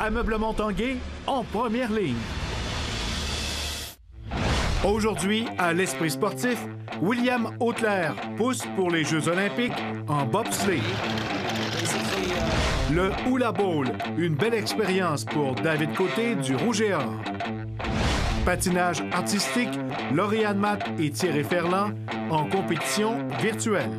Ameublement Tanguay en première ligne. Aujourd'hui, à l'Esprit sportif, William Auclair pousse pour les Jeux olympiques en bobsleigh. Le Hula Bowl, une belle expérience pour David Côté du Rouge et Or. Patinage artistique, Lauriane Matt et Thierry Ferland en compétition virtuelle.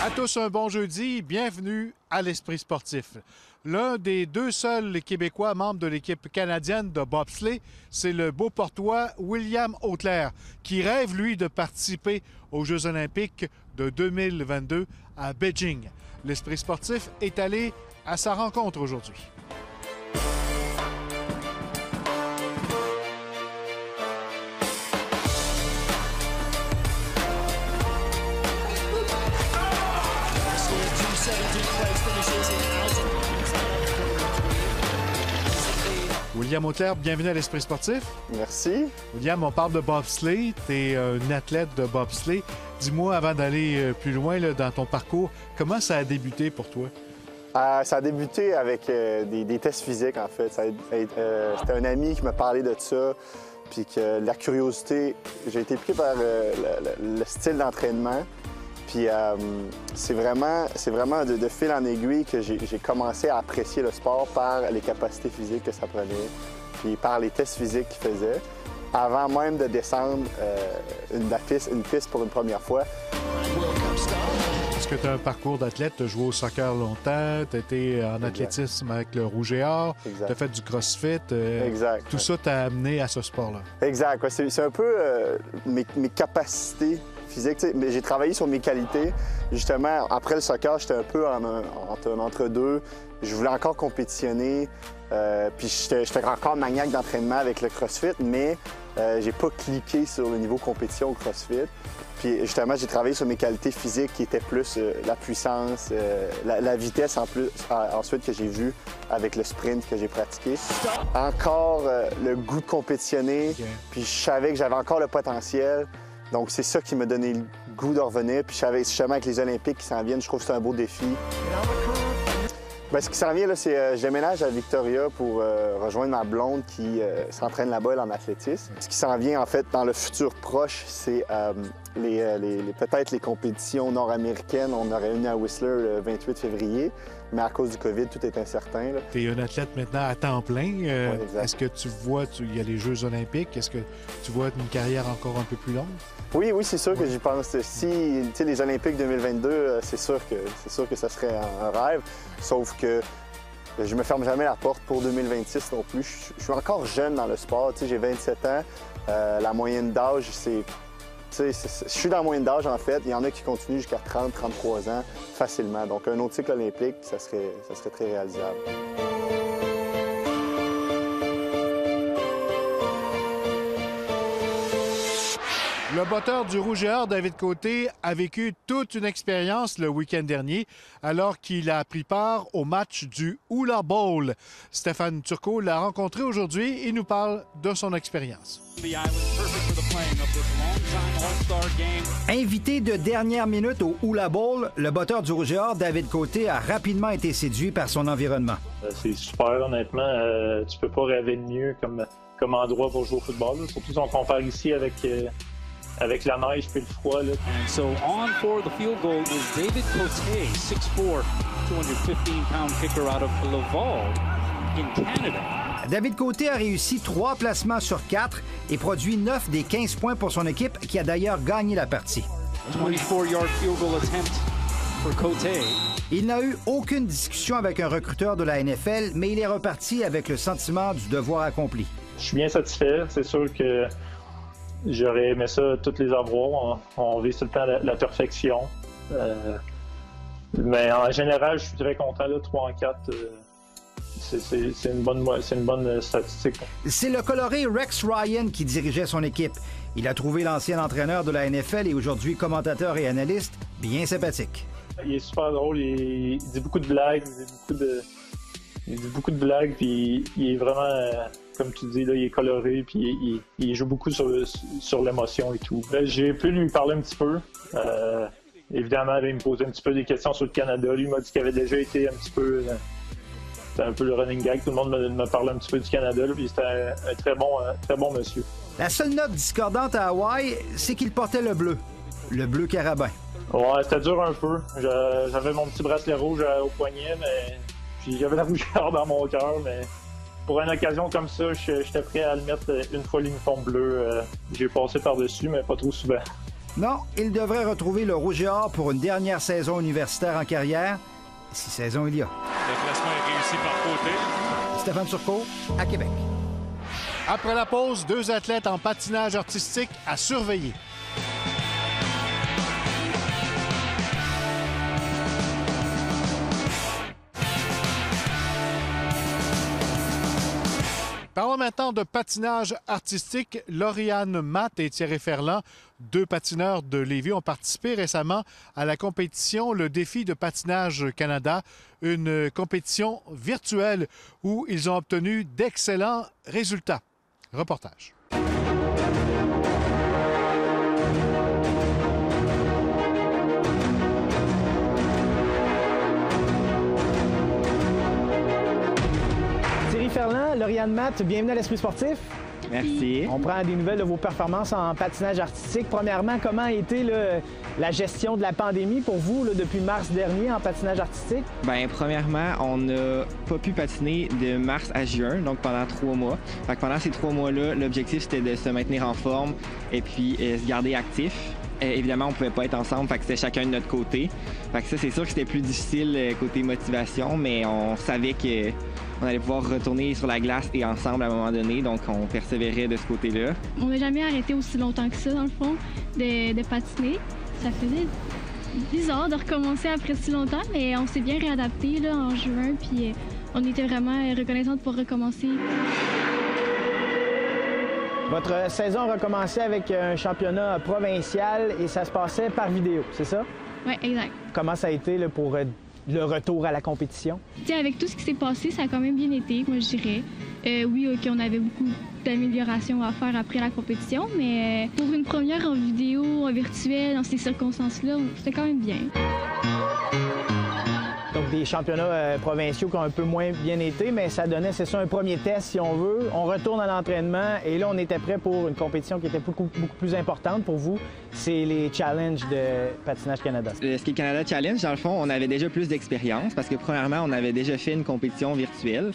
À tous un bon jeudi, bienvenue à l'Esprit sportif. L'un des deux seuls Québécois membres de l'équipe canadienne de bobsleigh, c'est le Beauportois William Auclair, qui rêve, lui, de participer aux Jeux olympiques de 2022 à Beijing. L'Esprit sportif est allé à sa rencontre aujourd'hui. William Auclair, bienvenue à l'Esprit sportif. Merci. William, on parle de bobsleigh. Tu es un athlète de bobsleigh. Dis-moi, avant d'aller plus loin là, dans ton parcours, comment ça a débuté pour toi? Ça a débuté avec des tests physiques, en fait. C'était un ami qui m'a parlé de ça, puis que la curiosité, j'ai été piqué par le style d'entraînement. Puis c'est vraiment de fil en aiguille que j'ai commencé à apprécier le sport par les capacités physiques que ça prenait, puis par les tests physiques qu'il faisait, avant même de descendre une piste pour une première fois. Est-ce que tu as un parcours d'athlète? Tu as joué au soccer longtemps, tu as été en athlétisme avec le Rouge et Or, tu as fait du crossfit. Exact. Tout ça t'a amené à ce sport-là. Exact. Ouais, c'est un peu mes capacités physique, mais j'ai travaillé sur mes qualités. Justement, après le soccer, j'étais un peu entre deux. Je voulais encore compétitionner, puis j'étais encore maniaque d'entraînement avec le CrossFit, mais j'ai pas cliqué sur le niveau compétition au CrossFit. Puis justement, j'ai travaillé sur mes qualités physiques qui étaient plus la puissance, la vitesse ensuite que j'ai vu avec le sprint que j'ai pratiqué. Encore le goût de compétitionner, puis je savais que j'avais encore le potentiel. Donc, c'est ça qui m'a donné le goût de revenir. Puis, je savais justement avec les Olympiques qui s'en viennent, je trouve que c'est un beau défi. Bien, ce qui s'en vient, là, c'est je déménage à Victoria pour rejoindre ma blonde qui s'entraîne là-bas en athlétisme. Ce qui s'en vient, en fait, dans le futur proche, c'est peut-être les compétitions nord-américaines. On aurait une à Whistler le 28 février. Mais à cause du COVID, tout est incertain. Tu es un athlète maintenant à temps plein. Oui, est-ce que tu vois, il y a les Jeux olympiques, est-ce que tu vois une carrière encore un peu plus longue? Oui, c'est sûr que j'y pense. Si les Olympiques 2022, c'est sûr que ça serait un rêve. Sauf que je me ferme jamais la porte pour 2026 non plus. Je suis encore jeune dans le sport. J'ai 27 ans. La moyenne d'âge, c'est... Je suis dans la moyenne d'âge, en fait. Il y en a qui continuent jusqu'à 30, 33 ans facilement. Donc, un autre cycle olympique, ça serait très réalisable. Le botteur du Rouge et Or, David Côté, a vécu toute une expérience le week-end dernier alors qu'il a pris part au match du Hula Bowl. Stéphane Turcot l'a rencontré aujourd'hui et nous parle de son expérience. Invité de dernière minute au Hula Bowl, le botteur du Rouge et Or, David Côté, a rapidement été séduit par son environnement. C'est super, honnêtement. Tu peux pas rêver de mieux comme endroit pour jouer au football. Là. Surtout si on compare ici avec la neige et le froid. Là. And so on for the field goal is David Côté, 6'4", 215-pound kicker out of Laval in Canada. David Côté a réussi 3 placements sur 4 et produit 9 des 15 points pour son équipe qui a d'ailleurs gagné la partie. 24-yard field goal attempt for Côté. Il n'a eu aucune discussion avec un recruteur de la NFL, mais il est reparti avec le sentiment du devoir accompli. Je suis bien satisfait. C'est sûr que j'aurais aimé ça tous les avoir. On vise tout le temps la perfection. Mais en général, je suis très content. 3-4, c'est une bonne statistique. C'est le coloré Rex Ryan qui dirigeait son équipe. Il a trouvé l'ancien entraîneur de la NFL et aujourd'hui commentateur et analyste bien sympathique. Il est super drôle, il dit beaucoup de blagues, il dit beaucoup il dit beaucoup de blagues, puis il est vraiment, comme tu dis, là, il est coloré, puis il joue beaucoup sur l'émotion et tout. Là, j'ai pu lui parler un petit peu. Évidemment, il me posait un petit peu des questions sur le Canada. Lui m'a dit qu'il avait déjà été un petit peu... c'était un peu le running gag. Tout le monde me parlait un petit peu du Canada, là, puis c'était un très bon monsieur. La seule note discordante à Hawaï, c'est qu'il portait le bleu carabin. Ouais, c'était dur un peu. J'avais mon petit bracelet rouge au poignet, mais puis j'avais la rougeur dans mon cœur, mais pour une occasion comme ça, j'étais prêt à le mettre une fois l'uniforme bleu. J'ai passé par-dessus, mais pas trop souvent. Non, il devrait retrouver le rouge et or pour une dernière saison universitaire en carrière, si saison il y a. Le placement est réussi par côté. Stéphane Turcot, à Québec. Après la pause, 2 athlètes en patinage artistique à surveiller. Parlons maintenant de patinage artistique. Lauriane Matt et Thierry Ferland, 2 patineurs de Lévis, ont participé récemment à la compétition Le Défi de patinage Canada, une compétition virtuelle où ils ont obtenu d'excellents résultats. Reportage. Thierry Ferland, Lauriane Matt, bienvenue à l'Esprit sportif. Merci. On prend des nouvelles de vos performances en patinage artistique. Premièrement, comment a été la gestion de la pandémie pour vous depuis mars dernier en patinage artistique? Bien, premièrement, on n'a pas pu patiner de mars à juin, donc pendant 3 mois. Fait que pendant ces 3 mois-là, l'objectif, c'était de se maintenir en forme et puis se garder actif. Évidemment, on pouvait pas être ensemble, fait que c'était chacun de notre côté. Fait que ça, c'est sûr que c'était plus difficile côté motivation, mais on savait qu'on allait pouvoir retourner sur la glace et ensemble à un moment donné, donc on persévérait de ce côté-là. On n'a jamais arrêté aussi longtemps que ça, dans le fond, de patiner. Ça faisait bizarre de recommencer après si longtemps, mais on s'est bien réadapté là, en juin, puis on était vraiment reconnaissants pour recommencer. Votre saison a recommencé avec un championnat provincial et ça se passait par vidéo, c'est ça? Oui, exact. Comment ça a été là, pour le retour à la compétition? T'sais, avec tout ce qui s'est passé, ça a quand même bien été, moi je dirais. Oui, OK, on avait beaucoup d'améliorations à faire après la compétition, mais pour une première en vidéo, en virtuel, dans ces circonstances-là, c'était quand même bien. Donc des championnats provinciaux qui ont un peu moins bien été, mais ça donnait, c'est ça, un premier test si on veut. On retourne à l'entraînement et là, on était prêt pour une compétition qui était beaucoup plus importante pour vous. C'est les challenges de Patinage Canada. Ce qui est Canada Challenge, dans le fond, on avait déjà plus d'expérience parce que premièrement, on avait déjà fait une compétition virtuelle.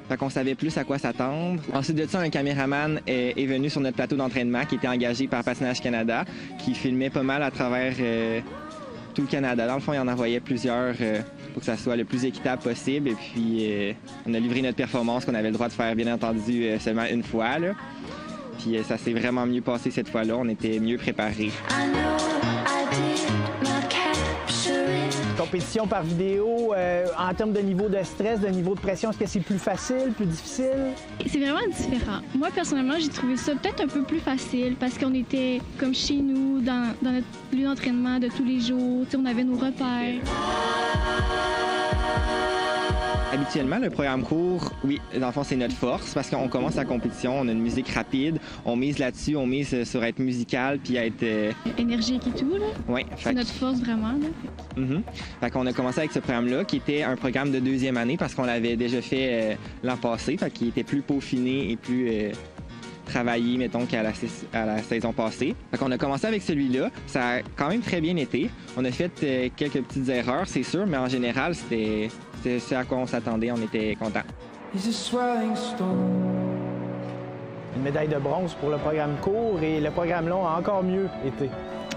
Fait qu'on savait plus à quoi s'attendre. Ensuite de ça, un caméraman est venu sur notre plateau d'entraînement qui était engagé par Patinage Canada, qui filmait pas mal à travers tout le Canada. Dans le fond, il en envoyait plusieurs pour que ça soit le plus équitable possible. Et puis, on a livré notre performance qu'on avait le droit de faire, bien entendu, seulement une fois. Là. Puis, ça s'est vraiment mieux passé cette fois-là. On était mieux préparés. Compétition par vidéo, en termes de niveau de stress, de niveau de pression, est-ce que c'est plus facile, plus difficile? C'est vraiment différent. Moi, personnellement, j'ai trouvé ça peut-être un peu plus facile parce qu'on était comme chez nous, dans notre lieu d'entraînement de tous les jours. T'sais, on avait nos repères. Habituellement, le programme court, oui, dans le fond, c'est notre force parce qu'on commence la compétition, on a une musique rapide, on mise là-dessus, on mise sur être musical puis être... énergique et tout, là. Oui. C'est notre force, vraiment, là. Fait qu'on a commencé avec ce programme-là, qui était un programme de 2e année parce qu'on l'avait déjà fait l'an passé, fait qu'il était plus peaufiné et plus travaillé, mettons, qu'à la saison passée. Fait qu'on a commencé avec celui-là. Ça a quand même très bien été. On a fait quelques petites erreurs, c'est sûr, mais en général, c'était ce à quoi on s'attendait. On était contents. Une médaille de bronze pour le programme court et le programme long a encore mieux été.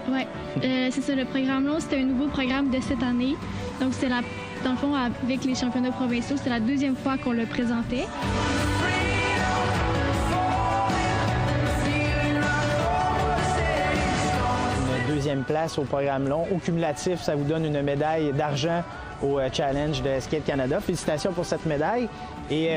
Oui, c'est ça. Le programme long, c'était un nouveau programme de cette année. Donc, c'est dans le fond, avec les championnats provinciaux, c'est la 2e fois qu'on le présentait. Une 2e place au programme long. Au cumulatif, ça vous donne une médaille d'argent au Challenge de Skate Canada. Félicitations pour cette médaille. Et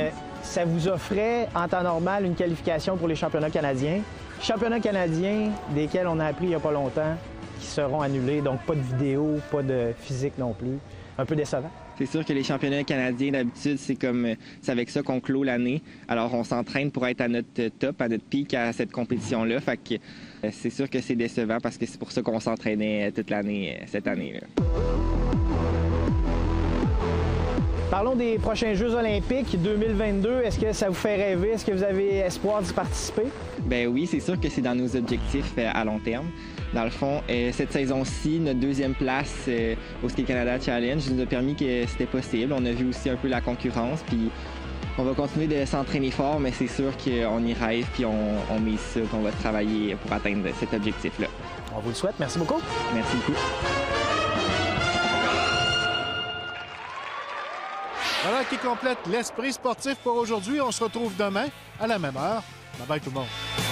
ça vous offrait, en temps normal, une qualification pour les championnats canadiens. Championnats canadiens, desquels on a appris il n'y a pas longtemps, qui seront annulés. Donc, pas de vidéo, pas de physique non plus. Un peu décevant. C'est sûr que les championnats canadiens, d'habitude, c'est avec ça qu'on clôt l'année. Alors, on s'entraîne pour être à notre top, à notre pic à cette compétition-là. Fait que c'est sûr que c'est décevant parce que c'est pour ça qu'on s'entraînait toute l'année, cette année-là. Parlons des prochains Jeux olympiques 2022. Est-ce que ça vous fait rêver? Est-ce que vous avez espoir d'y participer? Bien oui, c'est sûr que c'est dans nos objectifs à long terme. Dans le fond, cette saison-ci, notre deuxième place au Ski Canada Challenge nous a permis que c'était possible. On a vu aussi un peu la concurrence, puis on va continuer de s'entraîner fort, mais c'est sûr qu'on y rêve, puis on mise ça, qu'on va travailler pour atteindre cet objectif-là. On vous le souhaite. Merci beaucoup. Merci beaucoup. Voilà qui complète l'esprit sportif pour aujourd'hui. On se retrouve demain à la même heure. Bye bye tout le monde.